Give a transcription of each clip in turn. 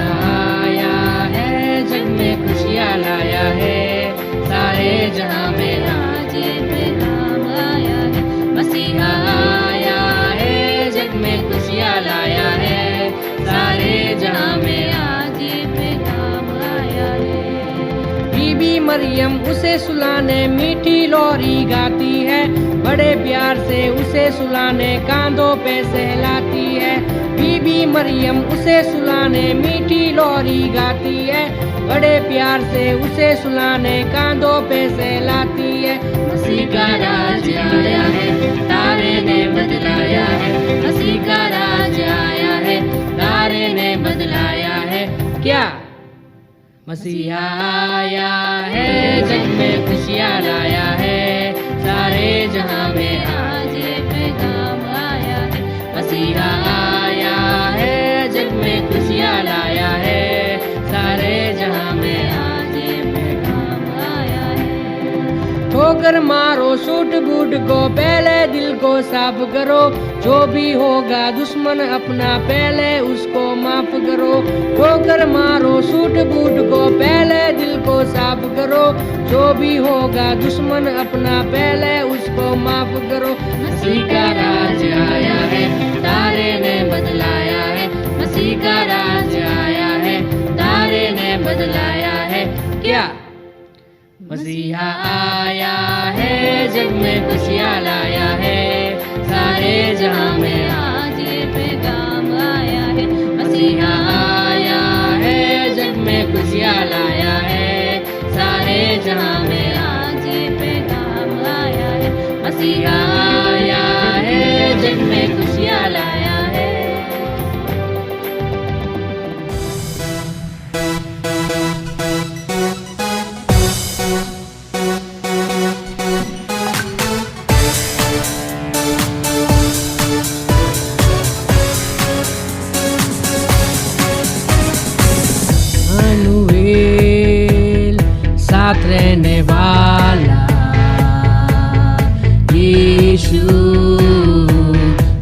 आया है, जग में खुशियाँ लाया है, सारे जहां में आज ये पैगाम आया है। मसीहा आया है, जग में खुशियाँ लाया है, सारे जहां में आज ये पैगाम आया है। बीबी मरियम उसे सुलाने मीठी लोरी गाती है, बड़े प्यार से उसे सुलाने कांधों पे सहलाती है। बीबी मरियम उसे सुलाने मीठी लोरी गाती है, बड़े प्यार से उसे सुलाने कांधों पे सहलाती है। मसीह का राज आया है, तारे ने बदलाया है, मसीह का राज आया है, तारे ने बदलाया है। क्या मसीहा आया है, जग में खुशियाँ लाया है, सारे जहां में आज ये पैगाम आया है। मसीहा आया है, जग में खुशियाँ लाया है, सारे जहां में आज ये पैगाम आया है। ठोकर मारो सूट बूट को, पहले दिल को साफ करो, जो भी होगा दुश्मन अपना पहले उसको माफ करो। ठोकर मारो सूट बूट को, पहले दिल को साफ करो, जो भी होगा दुश्मन अपना पहले उसको माफ करो। मसीह का राज आया है, तारे ने बदलाया है, मसीह का राज आया है, तारे ने बदलाया है। क्या मसीहा आया है, जग में खुशियाँ लाया है, सारे जहां में आज ये पैगाम आया है। मसीहा आया है, जग में खुशियाँ लाया है, सारे जहां में आज ये पैगाम आया है। मसीहा आया है, जग में खुशियाँ लाया है। अनुएल साथ रहने वाला यीशु,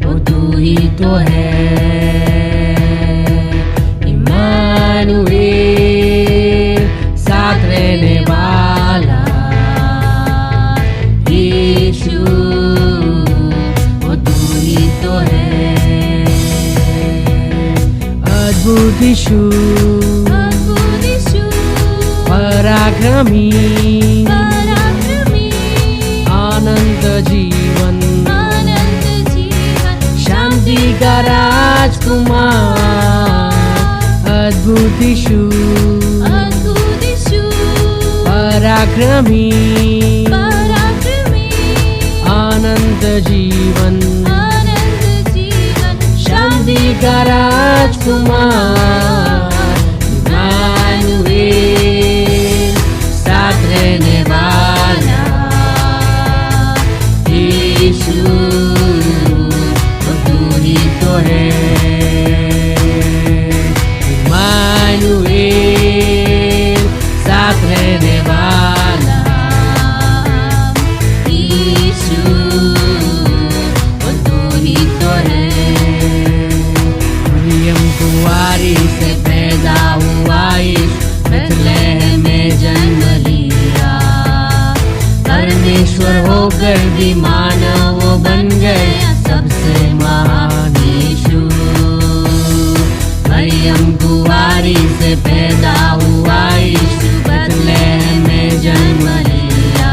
वो तू ही तो है। इमानुएल साथ रहने वाला यीशु, वो तू ही तो है। अद्भुत यीशु, पराक्रमी अनंत जीवन, शांति का राजकुमार। अद्भुत यीशु, पराक्रमी अनंत जीवन, शांति का राजकुमार। इमानुएल साथ रहने वाला यीशु, वो तू ही तो है। इमानुएल साथ रहने वाला यीशु, वो तू ही तो है। मरियम कुंवारी से पैदा हुआ यीशु, बेथलेहम में जन्म लिया। परमेश्वर होकर भी मानव वो बन गया सबसे महान यीशु। मरियम कुंवारी से पैदा हुआ यीशु, बेथलेहम में जन्म लिया।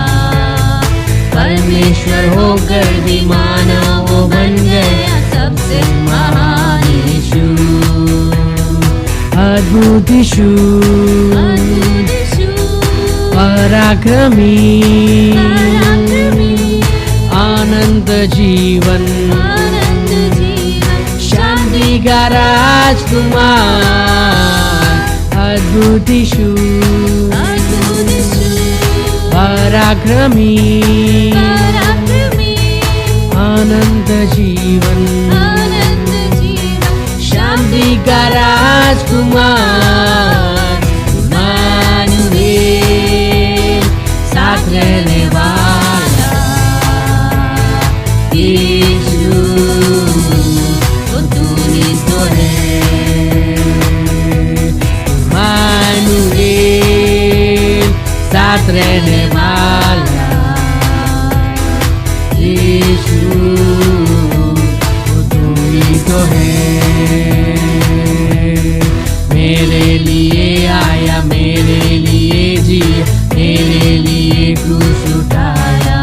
परमेश्वर होकर भी मानव वो बन गया सबसे महान यीशु। अद्भुत यीशु, पराक्रमी अनंत जीवन, शांति का राजकुमार। अद्भुत यीशु, पराक्रमी अनंत जीवन, शांति का राजकुमार। इमानुएल साथ रहने वाला यीशु, वो तू ही तो है। मेरे लिए आया, मेरे लिए जिया, मेरे लिए क्रूस उठाया।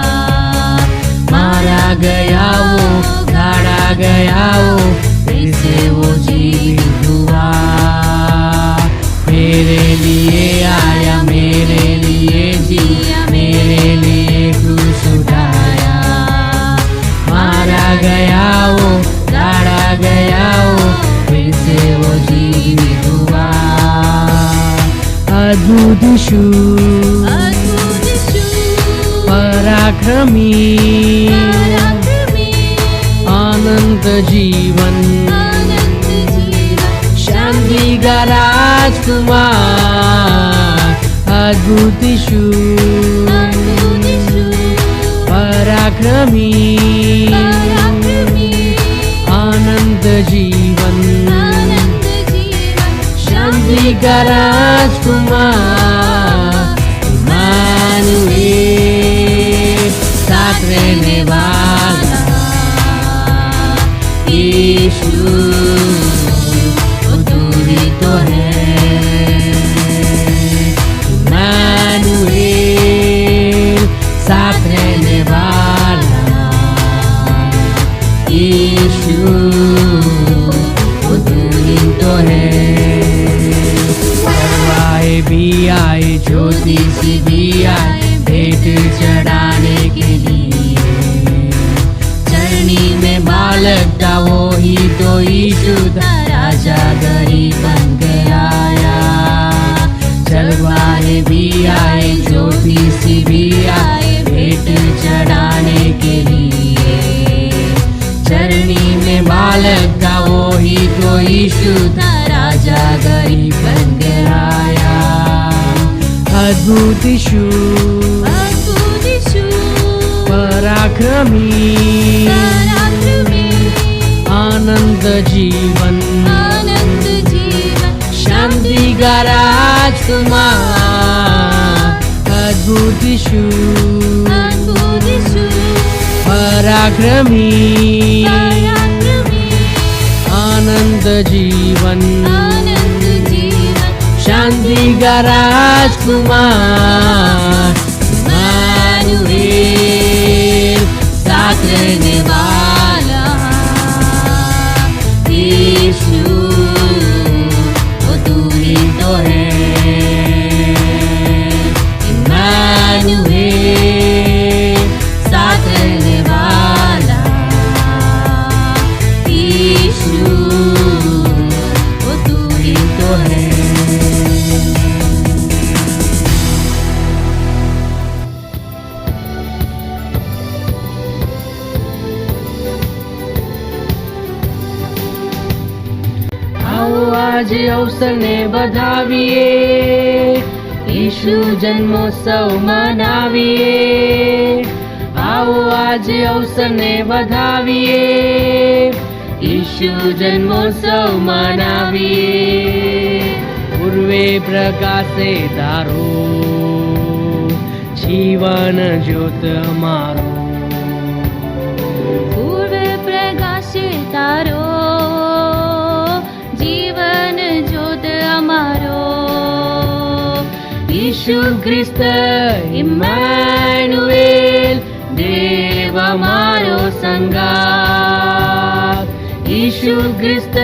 मारा गया वो, गाड़ा गया वो, फिर से वो जीवित हुआ। मेरे लिए आया, मेरे लिए जिया, मेरे लिए क्रूस उठाया। मारा गया वो, गाड़ा गया वो, फिर से वो जीवित हुआ। अद्भुत यीशु, पराक्रमी, अनंत जीवन, शांति का राजकुमार। अद्भुत यीशु, पराक्रमी, अनंत जीवन, शांति का राजकुमार। इम्मानुएल, साथ रहने वाला यीशु, वो तू ही तो है। इम्मानुएल, साथ रहने वाला यीशु, वो तू ही तो है। परवाए भी आए, ज्योति सी भी आए, भेंट चढ़ाने के लिए। चरनी में बालक था वो ही तो यीशु था, राजा गरीब बन के आया। चरवाहे भी आए, ज्योति सी भी आए, भेंट चढ़ाने के लिए। चरनी में बालक था वो ही तो यीशु था, राजा गरीब बन के आया। अद्भुत यीशु, पराक्रमी, अनंत जीवन, शांति का राजकुमार। अद्भुत यीशु, पराक्रमी, अनंत जीवन, शांति का राजकुमार। इम्मानुएल, साथ रहने वाला यीशु, वो तू ही तो है। इम्मानुएल, साथ रहने वाला यीशु, वो तू ही तो है। आज अवसरने વધાવીએ, ઈશુ જન્મોત્સવ મનાવીએ। આવો આજ અવસરને વધાવીએ, ઈશુ જન્મોત્સવ મનાવીએ। પૂર્વે પ્રકાશે તારો, જીવન જ્યોત અમારો। પૂર્વે પ્રકાશે તારો, यीशु ख्रिस्त इम्मानुएल, देव हमारो संगात। यीशु ख्रिस्त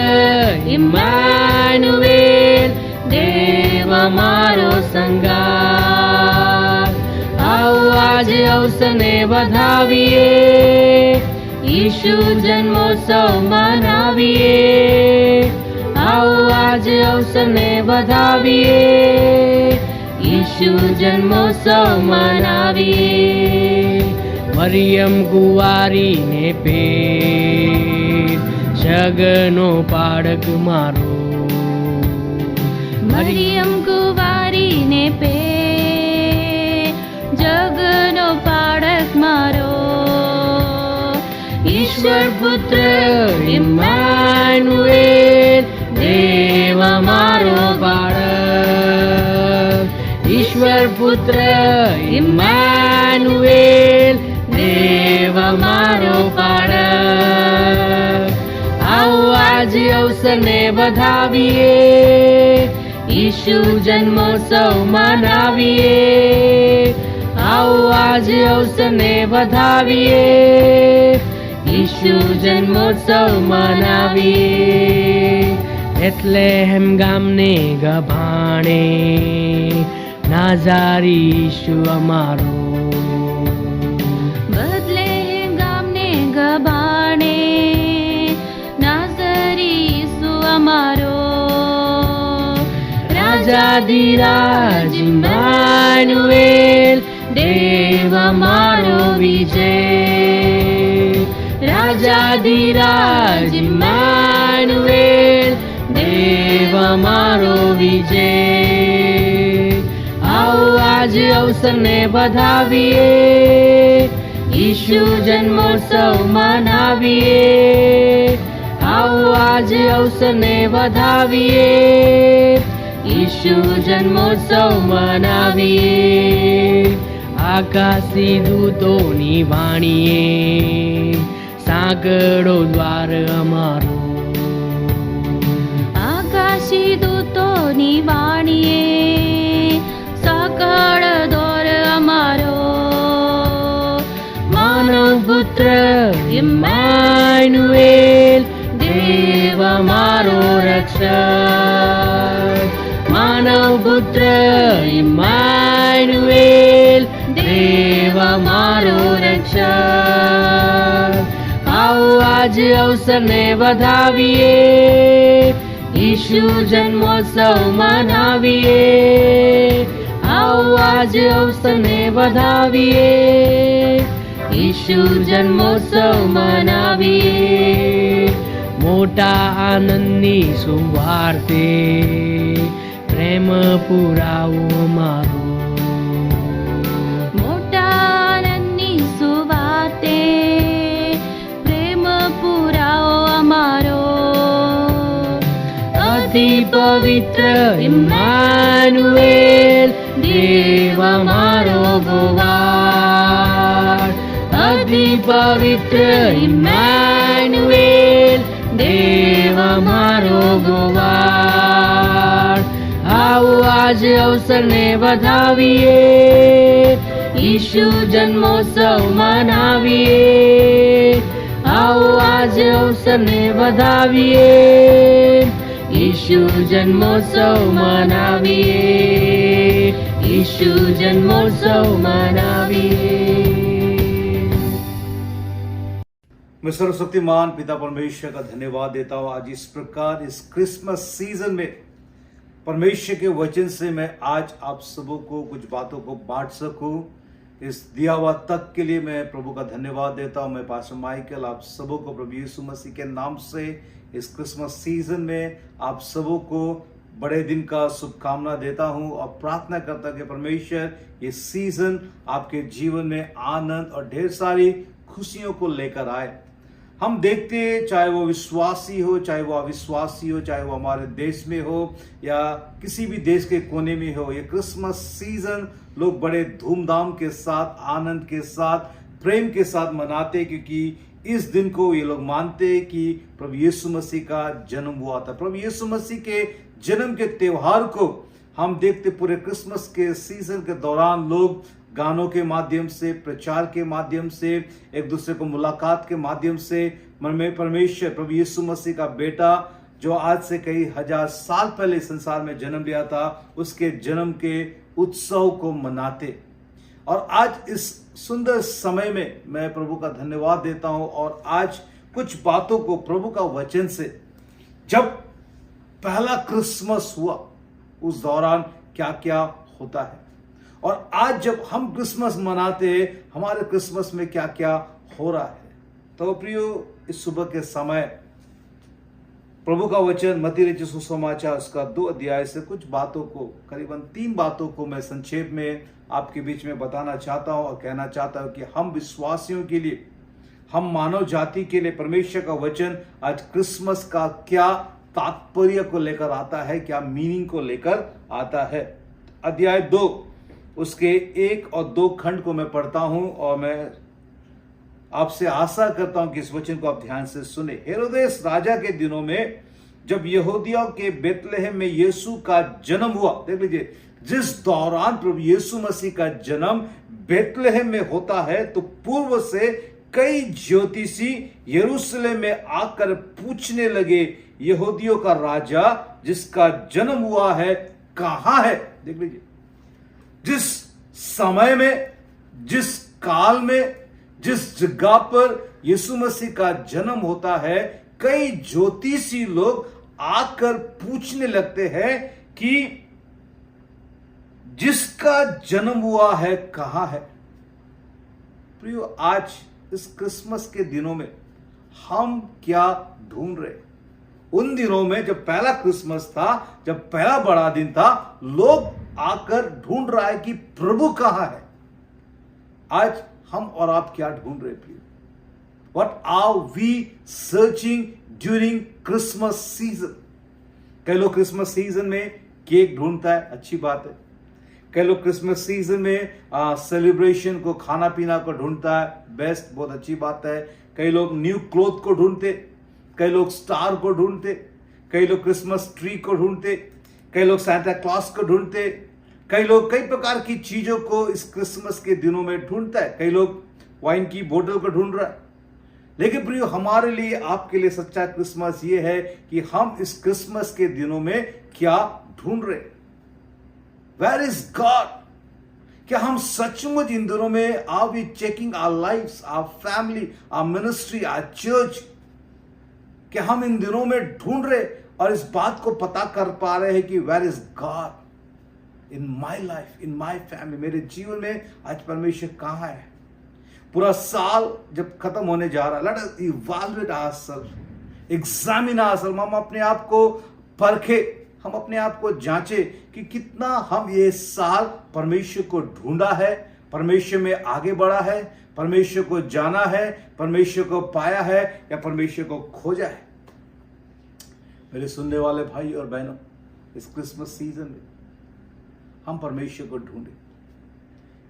इम्मानुएल, देव हमारो संगात। आओ आज अवसरने વધાવીએ, यीशु जन्मोत्सव मनावीए। आओ आज अवसरने વધાવીએ, यीशु जन्मोत्सव मनावीए। मरियम कुंवारी ने पेट जगनो बाळक मारो। मरियम कुंवारी ने पेट जगनो बाळक मारो। ईश्वर पुत्र इम्मानुएल, देव हमारो बाळक। ईश्वर ईश्वर पुत्र इम्मानुएल देव અમારો પાળક. આવો આજે અવસરને વધાવીએ, ઈશુ જન્મોત્સવ મનાવીએ. આવો આજે અવસરને વધાવીએ, ઈશુ જન્મોત્સવ મનાવીએ. બેથલેહેમ ગામને ગભાણે નાઝારી ઈશુ અમારો. બેથલેહેમ ગામને ગભાણે નાઝારી ઈશુ અમારો. રાજાધિરાજ ઇમ્માનુએલ દેવ અમારો વિજય. રાજાધિરાજ ઇમ્માનુએલ દેવ અમારો વિજય. આવો આજે અવસરને વધાવીએ, ઈશુ જન્મોત્સવ મનાવીએ. આવો આજે અવસરને વધાવીએ, ઈશુ જન્મોત્સવ મનાવીએ. આકાશી દૂતોની વાણીએ સાંકળો દ્વાર અમારો. આકાશી દૂતોની વાણીએ સાંકળ દ્વાર અમારો. માનવ પુત્ર ઇમ્માનુએલ દેવ અમારો રક્ષક. માનવ પુત્ર ઇમ્માનુએલ દેવ અમારો રક્ષક. આવો આજે અવસરને વધાવીએ, ઈશુ જન્મોત્સવ મનાવીએ. આવો આજે અવસરને વધાવીએ, ઈશુ જન્મોત્સવ મનાવીએ. મોટા આનંદની સુવાર્તે પ્રેમ પુરાવો અમારો. મોટા આનંદની સુવાતે પ્રેમ પુરાવો અમારો. અતિ પવિત્ર ઇમ્માનુએલ દેવ અમારો ગોવાળ. અતિ પવિત્ર ઇમ્માનુએલ દેવ અમારો ગોવાળ. આવો આજે અવસરને વધાવીએ, ઈશુ જન્મોત્સવ મનાવીએ. આવો આજે અવસરને વધાવીએ, ઈશુ જન્મોત્સવ મનાવીએ. ઈશુ જન્મોત્સવ મનાવીએ. मैं सर्वशक्तिमान पिता परमेश्वर का धन्यवाद देता हूँ आज इस प्रकार इस क्रिसमस सीजन में परमेश्वर के वचन से मैं आज आप सबों को कुछ बातों को बांट सकूं. इस दिया हुआ तक के लिए मैं प्रभु का धन्यवाद देता हूं. मैं पास्टर माइकल आप सबों को प्रभु यीशु मसीह के नाम से इस क्रिसमस सीजन में आप सबों को बड़े दिन का शुभकामना देता हूं और प्रार्थना करता हूं कि परमेश्वर ये सीजन आपके जीवन में आनंद और ढेर सारी खुशियों को लेकर आए. हम देखते हैं चाहे वो विश्वासी हो, चाहे वो अविश्वासी हो, चाहे वो हमारे देश में हो या किसी भी देश के कोने में हो, ये क्रिसमस सीजन लोग बड़े धूमधाम के साथ, आनंद के साथ, प्रेम के साथ मनाते, क्योंकि इस दिन को ये लोग मानते हैं कि प्रभु यीशु मसीह का जन्म हुआ था. प्रभु यीशु मसीह के जन्म के त्योहार को हम देखते पूरे क्रिसमस के सीजन के दौरान लोग गानों के माध्यम से, प्रचार के माध्यम से, एक दूसरे को मुलाकात के माध्यम से मन में परमेश्वर प्रभु यीशु मसीह का बेटा जो आज से कई हजार साल पहले संसार में जन्म लिया था, उसके जन्म के उत्सव को मनाते. और आज इस सुंदर समय में मैं प्रभु का धन्यवाद देता हूं और आज कुछ बातों को प्रभु का वचन से, जब पहला क्रिसमस हुआ उस दौरान क्या क्या होता है और आज जब हम क्रिसमस मनाते हैं हमारे क्रिसमस में क्या क्या हो रहा है. तो प्रियो, इस सुबह के समय प्रभु का वचन मत्ती रचित सुसमाचार उसका 2 अध्याय से कुछ बातों को, करीबन 3 बातों को मैं संक्षेप में आपके बीच में बताना चाहता हूं और कहना चाहता हूं कि हम विश्वासियों के लिए, हम मानव जाति के लिए परमेश्वर का वचन आज क्रिसमस का क्या तात्पर्य को लेकर आता है, क्या मीनिंग को लेकर आता है. अध्याय 2 उसके 1 और 2 खंड को मैं पढ़ता हूं और मैं आपसे आशा करता हूं कि इस वचन को आप ध्यान से सुने। हेरोदेस राजा के दिनों में जब यहूदियों के बेतलेहम में यीशु का जन्म हुआ, देख लीजिए, जिस दौरान प्रभु यीशु मसीह का जन्म बेतलेहम में होता है, तो पूर्व से कई ज्योतिषी यरूशलेम में आकर पूछने लगे, यहूदियों का राजा जिसका जन्म हुआ है कहां है? देख लीजिए, जिस समय में, जिस काल में, जिस जगह पर यीशु मसीह का जन्म होता है, कई ज्योतिषी लोग आकर पूछने लगते हैं कि जिसका जन्म हुआ है कहां है? प्रियो, आज इस क्रिसमस के दिनों में हम क्या ढूंढ रहे? उन दिनों में जब पहला क्रिसमस था, जब पहला बड़ा दिन था, लोग आकर ढूंढ रहा है कि प्रभु कहां है। आज हम और आप क्या ढूंढ रहे प्रियो? What are we searching during Christmas season? कई लोग क्रिसमस सीजन में केक ढूंढता है, अच्छी बात है। कई लोग क्रिसमस सीजन में सेलिब्रेशन को, खाना पीना को ढूंढता है, बेस्ट, बहुत अच्छी बात है। कई लोग न्यू क्लोथ को ढूंढते, कई लोग स्टार को ढूंढते, कई लोग क्रिसमस ट्री को ढूंढते, कई लोग सांता क्लॉस को ढूंढते, कई लोग कई प्रकार की चीजों को इस क्रिसमस के दिनों में ढूंढता है। कई लोग वाइन की बोतल को ढूंढ रहा है। लेकिन प्रियो, हमारे लिए, आपके लिए सच्चा क्रिसमस ये है कि हम इस क्रिसमस के दिनों में क्या ढूंढ रहे? Where is God? क्या हम सचमुच इन दिनों में are we checking our lifes, our family, our ministry, our church? क्या हम इन दिनों में ढूंढ रहे और इस बात को पता कर पा रहे हैं कि where is God in my life, in my family? मेरे जीवन में आज परमेश्वर कहां है? पूरा साल जब खत्म होने जा रहा है, let us evaluate ourselves, examine ourselves. हम अपने आप को परखे, हम अपने आप को जांचे कि कितना हम ये साल परमेश्वर को ढूंढा है, परमेश्वर में आगे बढ़ा है, परमेश्वर को जाना है, परमेश्वर को पाया है, या परमेश्वर को खोजा है। मेरे सुनने वाले भाई और बहनों, इस क्रिसमस सीजन में हम परमेश्वर को ढूंढे।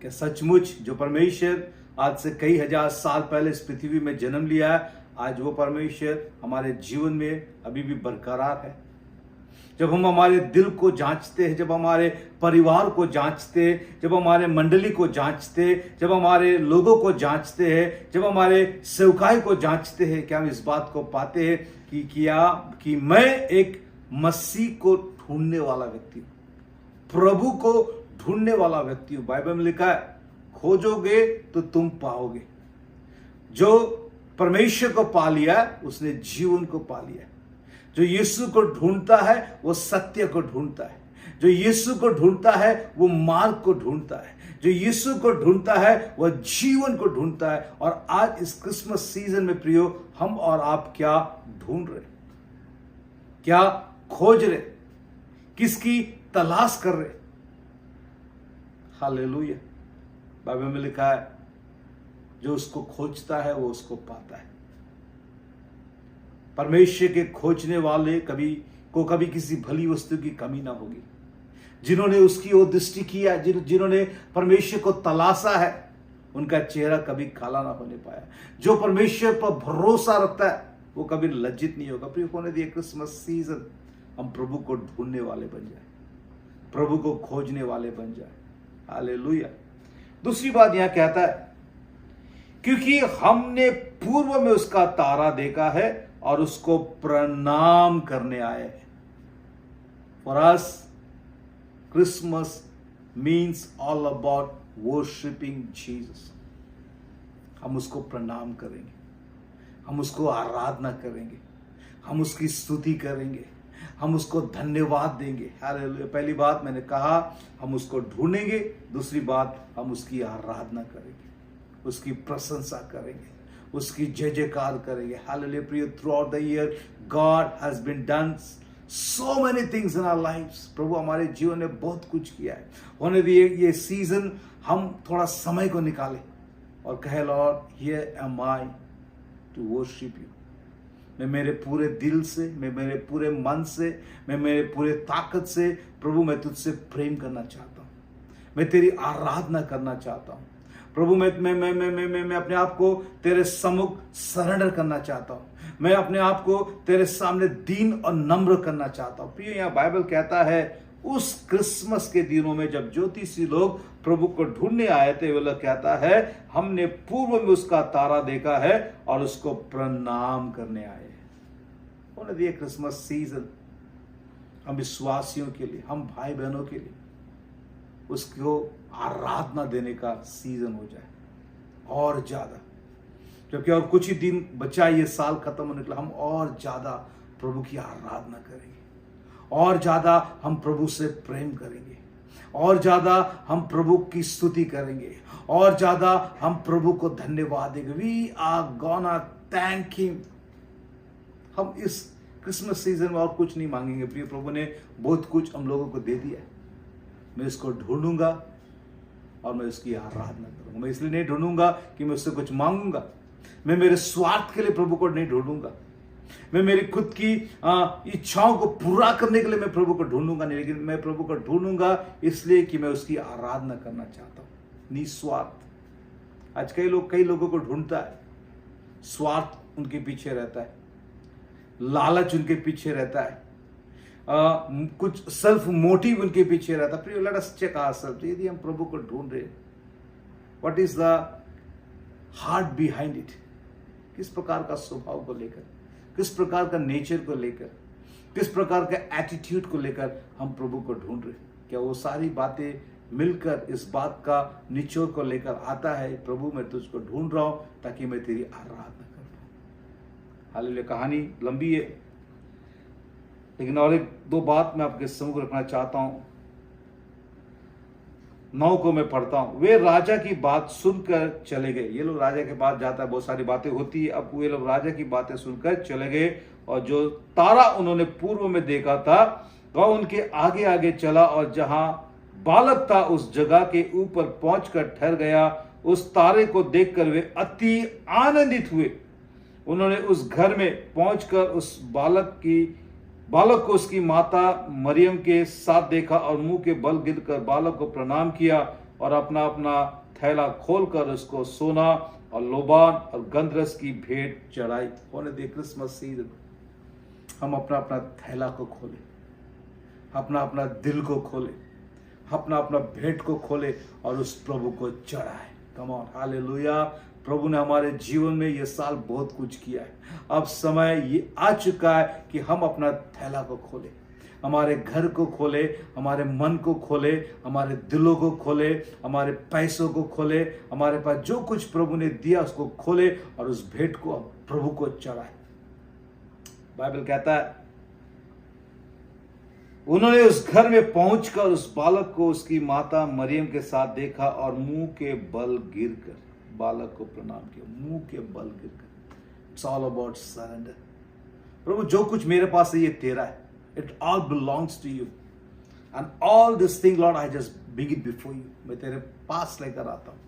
क्या सचमुच जो परमेश्वर आज से कई हजार साल पहले इस पृथ्वी में जन्म लिया है, आज वो परमेश्वर हमारे जीवन में अभी भी बरकरार है? जब हम हमारे दिल को जांचते हैं, जब हमारे परिवार को जांचते, जब हमारे मंडली को जांचते, जब हमारे लोगों को जांचते हैं, जब हमारे सेवकाई को जांचते हैं, क्या हम इस बात को पाते हैं कि मैं एक मसीह को ढूंढने वाला व्यक्ति हूं, प्रभु को ढूंढने वाला व्यक्ति हूं। बाइबल में लिखा है, खोजोगे तो तुम पाओगे। जो परमेश्वर को पा लिया उसने जीवन को पा लिया। जो यीशु को ढूंढता है वो सत्य को ढूंढता है। जो यीशु को ढूंढता है वो मार्ग को ढूंढता है। जो यीशु को ढूंढता है वह जीवन को ढूंढता है। और आज इस क्रिसमस सीजन में प्रियो, हम और आप क्या ढूंढ रहे, क्या खोज रहे, किसकी तलाश कर रहे? हालेलुया। बाइबल में लिखा है, जो उसको खोजता है वो उसको पाता है। परमेश्वर के खोजने वाले कभी किसी भली वस्तु की कमी ना होगी। जिन्होंने उसकी ओर दृष्टि किया, जिन्होंने परमेश्वर को तलाशा है, उनका चेहरा कभी काला ना होने पाया। जो परमेश्वर पर भरोसा रखता है वो कभी लज्जित नहीं होगा। प्रिय होने दिए क्रिसमस सीजन हम प्रभु को ढूंढने वाले बन जाए, प्रभु को खोजने वाले बन जाए। हालेलुया। दूसरी बात यहां कहता है, क्योंकि हमने पूर्व में उसका तारा देखा है और उसको प्रणाम करने आए हैं। For us Christmas means all about worshipping Jesus. हम उसको प्रणाम करेंगे, हम उसको आराधना करेंगे, हम उसकी स्तुति करेंगे, हम उसको धन्यवाद देंगे। हालेलुया। पहली बात मैंने कहा, हम उसको ढूंढेंगे। दूसरी बात, हम उसकी आराधना करेंगे, उसकी प्रशंसा करेंगे, उसकी जय जयकार करेंगे। हालेलुया। प्रिय, throughout the year God has been done so many things in our lives. प्रभु हमारे जीवन में बहुत कुछ किया है। होने दिए ये सीजन हम थोड़ा समय को निकालें और कहे, Lord here am I to worship you. मैं मेरे पूरे दिल से, मैं मेरे पूरे मन से, मैं मेरे पूरे ताकत से प्रभु मैं तुझसे प्रेम करना चाहता हूँ। मैं तेरी आराधना करना चाहता हूँ प्रभु। मैं अपने आप को तेरे सम्मुख सरेंडर करना चाहता हूँ। मैं अपने आप को तेरे सामने दीन और नम्र करना चाहता हूँ। प्रिय, यहाँ बाइबल कहता है उस क्रिसमस के दिनों में जब ज्योतिषी लोग प्रभु को ढूंढने आए थे, वो लोग कहता है हमने पूर्व में उसका तारा देखा है और उसको प्रणाम करने आए। उन्होंने दिए क्रिसमस सीजन हम विश्वासियों के लिए, हम भाई बहनों के लिए उसको आराधना देने का सीजन हो जाए और ज्यादा, जबकि और कुछ ही दिन बचा ये साल खत्म होने के लिए, हम और ज्यादा प्रभु की आराधना करेंगे, और ज्यादा हम प्रभु से प्रेम करेंगे, और ज्यादा हम प्रभु की स्तुति करेंगे, और ज्यादा हम प्रभु को धन्यवाद देंगे। We are gonna thank him. हम इस क्रिसमस सीजन में और कुछ नहीं मांगेंगे प्रिय, प्रभु ने बहुत कुछ हम लोगों को दे दिया है। मैं इसको ढूंढूंगा और मैं उसकी आराधना करूंगा। मैं इसलिए नहीं ढूंढूंगा कि मैं उससे कुछ मांगूंगा, मैं मेरे स्वार्थ के लिए प्रभु को नहीं ढूंढूंगा, मैं मेरी खुद की इच्छाओं को पूरा करने के लिए मैं प्रभु को ढूंढूंगा नहीं, लेकिन मैं प्रभु को ढूंढूंगा इसलिए कि मैं उसकी आराधना करना चाहता हूं निस्वार्थ। आज कई लोगों को ढूंढता है, स्वार्थ उनके पीछे रहता है, लालच उनके पीछे रहता है, कुछ सेल्फ मोटिव उनके पीछे रहता है। लेट अस चेक आवरसेल्व्स, यदि हम प्रभु को ढूंढ रहे हैं, what is the heart behind it? किस प्रकार का स्वभाव को लेकर, किस प्रकार का नेचर को लेकर, किस प्रकार का एटीट्यूड को लेकर हम प्रभु को ढूंढ रहे हैं? क्या वो सारी बातें मिलकर इस बात का निचोड़ को लेकर आता है, प्रभु मैं तुझको ढूंढ रहा हूं ताकि मैं तेरी आराधना कर पाऊं। हालेलुया। कहानी लंबी है, लेकिन और एक दो बात मैं आपके सम्मुख रखना चाहता हूं। 9 को मैं पढ़ता हूं। वे राजा की बात सुनकर चले गए। ये लोग राजा के पास जाता है, बहुत सारी बातें होती है। अब वे लोग राजा की बातें सुनकर चले गए और जो तारा उन्होंने पूर्व में देखा था वह उनके आगे आगे चला और जहां बालक था उस जगह के ऊपर पहुंचकर ठहर गया। उस तारे को देखकर वे अति आनंदित हुए। उन्होंने उस घर में पहुंचकर उस बालक को उसकी माता मरियम के साथ देखा और मुंह के बल गिरकर बालक को प्रणाम किया और अपना अपना थैला खोलकर उसको सोना और लोबान और गंधरस की भेंट चढ़ाई। होने दे क्रिसमस सीजन हम अपना अपना थैला को खोले, अपना अपना दिल को खोले, अपना अपना भेंट को खोले और उस प्रभु को चढ़ाए। Come on, hallelujah. प्रभु ने हमारे जीवन में ये साल बहुत कुछ किया है। अब समय ये आ चुका है कि हम अपना थैला को खोले, हमारे घर को खोले, हमारे मन को खोले, हमारे दिलों को खोले, हमारे पैसों को खोले, हमारे पास जो कुछ प्रभु ने दिया उसको खोले और उस भेंट को प्रभु को चढ़ाए। बाइबल कहता है उन्होंने उस घर में पहुंचकर उस बालक को उसकी माता मरियम के साथ देखा और मुंह के बल गिरकर बालक को प्रणाम किया। मुंह के बल गिरकर। It's all about surrender. प्रभु जो कुछ मेरे पास है ये तेरा है। It all belongs to you and all this thing Lord I just beg it before you. मैं तेरे पास लेकर आता हूं।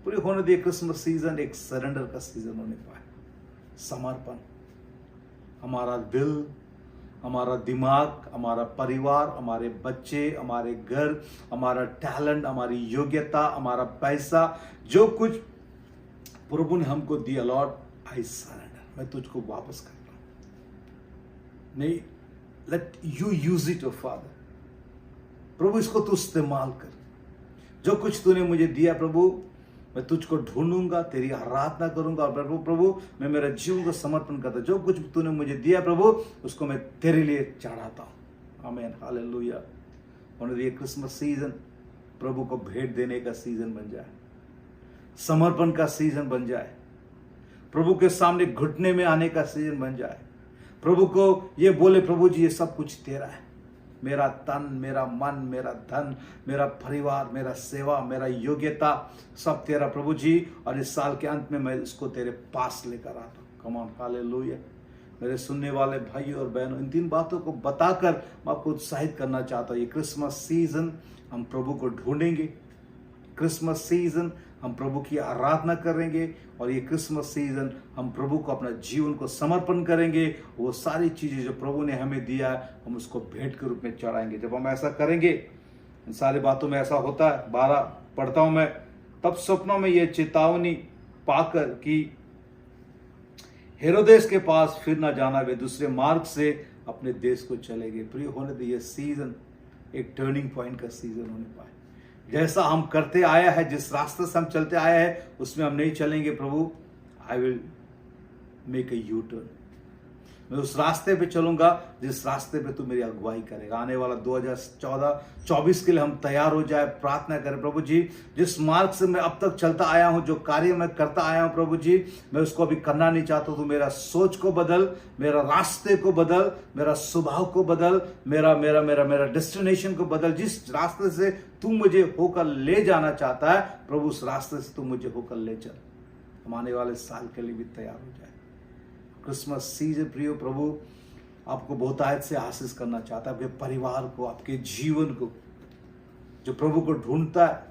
पूरी होने दिए क्रिसमस सीजन एक सरेंडर का सीजन होने पाए। समर्पण। हमारा दिल, हमारा दिमाग, हमारा परिवार, हमारे बच्चे, हमारे घर, हमारा टैलेंट, हमारी योग्यता, हमारा पैसा, जो कुछ प्रभु ने हमको दिया, लॉर्ड आई सरेंडर, मैं तुझको वापस करता हूं। नहीं, let you use it O Father. प्रभु इसको तू इस्तेमाल कर। जो कुछ तूने मुझे दिया प्रभु, मैं तुझको ढूंढूंगा, तेरी आराधना करूंगा और प्रभु मैं मेरा जीवन को समर्पण करता। जो कुछ तूने मुझे दिया प्रभु उसको मैं तेरे लिए चढ़ाता हूं। आमीन, हालेलुया। और ये क्रिसमस सीजन प्रभु को भेंट देने का सीजन बन जाए, समर्पण का सीजन बन जाए, प्रभु के सामने घुटने में आने का सीजन बन जाए। प्रभु को ये बोले प्रभु जी ये सब कुछ तेरा है, मेरा तन, मेरा मन, मेरा धन, मेरा परिवार, मेरा सेवा, मेरा योग्यता सब तेरा प्रभु जी। और इस साल के अंत में मैं इसको तेरे पास लेकर आता हूँ। Come on, hallelujah. मेरे सुनने वाले भाई और बहनों, इन 3 बातों को बताकर मैं आपको उत्साहित करना चाहता हूँ। ये क्रिसमस सीजन हम प्रभु को ढूंढेंगे, क्रिसमस सीजन हम प्रभु की आराधना करेंगे और ये क्रिसमस सीजन हम प्रभु को अपना जीवन को समर्पण करेंगे। वो सारी चीजें जो प्रभु ने हमें दिया है हम उसको भेंट के रूप में चढ़ाएंगे। जब हम ऐसा करेंगे इन सारी बातों में ऐसा होता है। 12 पढ़ता हूं मैं, तब स्वप्नों में यह चेतावनी पाकर कि हेरोदेस के पास फिर ना जाना, वे दूसरे मार्ग से अपने देश को चले गए। प्रिय होने तो यह सीजन एक टर्निंग पॉइंट का सीजन होने पाए। जैसा हम करते आया है, जिस रास्ते से हम चलते आया है, उसमें हम नहीं चलेंगे। प्रभु, I will make a U turn. मैं उस रास्ते पे चलूंगा जिस रास्ते पे तू मेरी अगुवाई करेगा। आने वाला 2024 के लिए हम तैयार हो जाए, प्रार्थना करें। प्रभु जी, जिस मार्ग से मैं अब तक चलता आया हूं, जो कार्य मैं करता आया हूं, प्रभु जी, मैं उसको अभी करना नहीं चाहता। तू मेरा सोच को बदल, मेरा रास्ते को बदल, मेरा स्वभाव को बदल, मेरा मेरा मेरा मेरा डेस्टिनेशन को बदल। जिस रास्ते से तू मुझे होकर ले जाना चाहता है, प्रभु, उस रास्ते से तू मुझे होकर ले चल। हम आने वाले साल के लिए भी तैयार हो जाए। क्रिसमस सीजन प्रियो, प्रभु आपको बहुतायत से आशीष करना चाहता है। आपके परिवार को, आपके जीवन को। जो प्रभु को ढूंढता है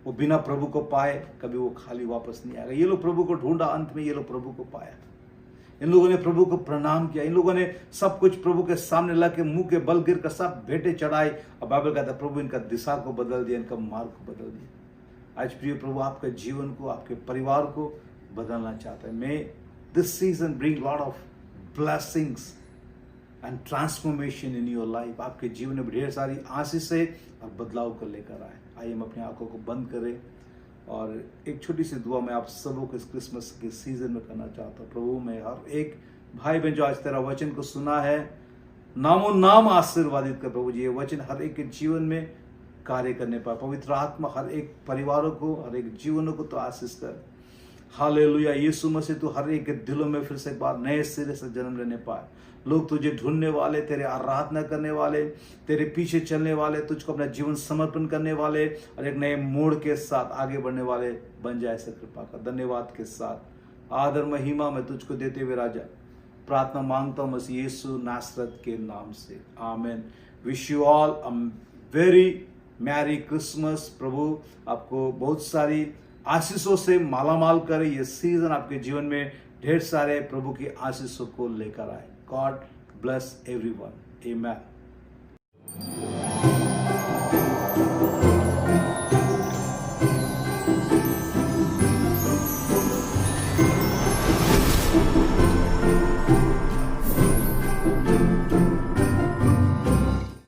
वो बिना प्रभु को पाए कभी वो खाली वापस नहीं आएगा। ये लोग प्रभु को ढूंढा, अंत में ये लोग प्रभु को पाया। इन लोगों ने प्रभु को प्रणाम किया, इन लोगों ने सब कुछ प्रभु के सामने ला के मुंह के बल गिर कर सब भेंटे चढ़ाई। और बाइबल कहता है प्रभु इनका दिशा को बदल दिया, इनका मार्ग को बदल दिया। आज प्रिय प्रभु आपके जीवन को, आपके परिवार को बदलना चाहता है। मैं this season bring lot of blessings and transformation in your life। आपके जीवन में ढेर सारी आशीषें और बदलाव को लेकर आए। आइए हम अपनी आंखों को बंद करें और एक छोटी सी दुआ मैं आप सबों को इस क्रिसमस के सीजन में करना चाहता हूँ। प्रभु, मैं हर एक भाई बहन जो आज तेरा वचन को सुना है, नामों नाम आशीर्वादित कर। प्रभु जी, ये वचन हर एक के जीवन में कार्य करने पाए। पवित्र आत्मा हर एक परिवारों को, हर एक जीवनों को तो आशीष कर। हालेलुया। यीशु मसीह, तू हर एक के दिलों में फिर से एक बार नए सिरे से जन्म लेने पाए। लोग तुझे ढूंढने वाले, तेरे आराधना करने वाले, तेरे पीछे चलने वाले, तुझको अपना जीवन समर्पण करने वाले और एक नए मोड़ के साथ आगे बढ़ने वाले बन जाए। ऐसे कृपा कर। धन्यवाद के साथ आदर महिमा मैं तुझको देते हुए राजा प्रार्थना मांगता हूँ मसीह यीशु नासरत के नाम से, amen. Wish you all a very merry Christmas. प्रभु आपको बहुत सारी आशीषों से मालामाल करे। ये सीजन आपके जीवन में ढेर सारे प्रभु की आशीषों को लेकर आए। गॉड ब्लेस एवरीवन, आमेन।